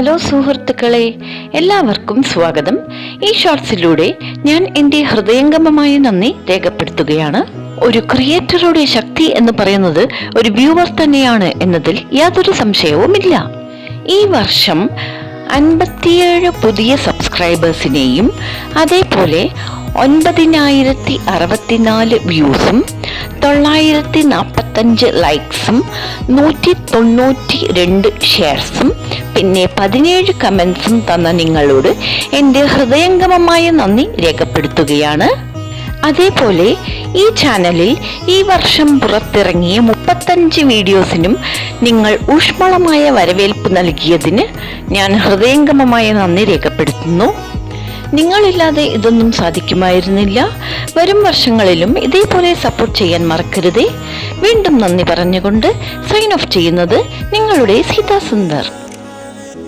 Hello സുഹൃത്തുക്കളെ, എല്ലാവർക്കും സ്വാഗതം. ഈ ഷോർട്സിലൂടെ ഞാൻ എൻ്റെ ഹൃദയംഗമമായ നന്ദി രേഖപ്പെടുത്തുകയാണ്. ഒരു ക്രിയേറ്ററുടെ ശക്തി എന്ന് പറയുന്നത് ഒരു വ്യൂവർ തന്നെയാണ് എന്നതിൽ യാതൊരു സംശയവുമില്ല. ഈ വർഷം 57 പുതിയ സബ്സ്ക്രൈബേഴ്സിനെയും അതേപോലെ 9064 വ്യൂസും 945 ലൈക്സും 192 ഷെയർസും പിന്നെ 17 കമൻസും തന്ന നിങ്ങളോട് എൻ്റെ ഹൃദയംഗമമായ നന്ദി രേഖപ്പെടുത്തുകയാണ്. അതേപോലെ ഈ ചാനലിൽ ഈ വർഷം പുറത്തിറങ്ങിയ 35 വീഡിയോസിനും നിങ്ങൾ ഊഷ്മളമായ വരവേൽപ്പ് നൽകിയതിന് ഞാൻ ഹൃദയംഗമമായ നന്ദി രേഖപ്പെടുത്തുന്നു. നിങ്ങളില്ലാതെ ഇതൊന്നും സാധിക്കുമായിരുന്നില്ല. വരും വർഷങ്ങളിലും ഇതേപോലെ സപ്പോർട്ട് ചെയ്യാൻ മറക്കരുതേ. വീണ്ടും നന്ദി പറഞ്ഞുകൊണ്ട് സൈൻ ഓഫ് ചെയ്യുന്നത് നിങ്ങളുടെ സീതാ സുന്ദർ.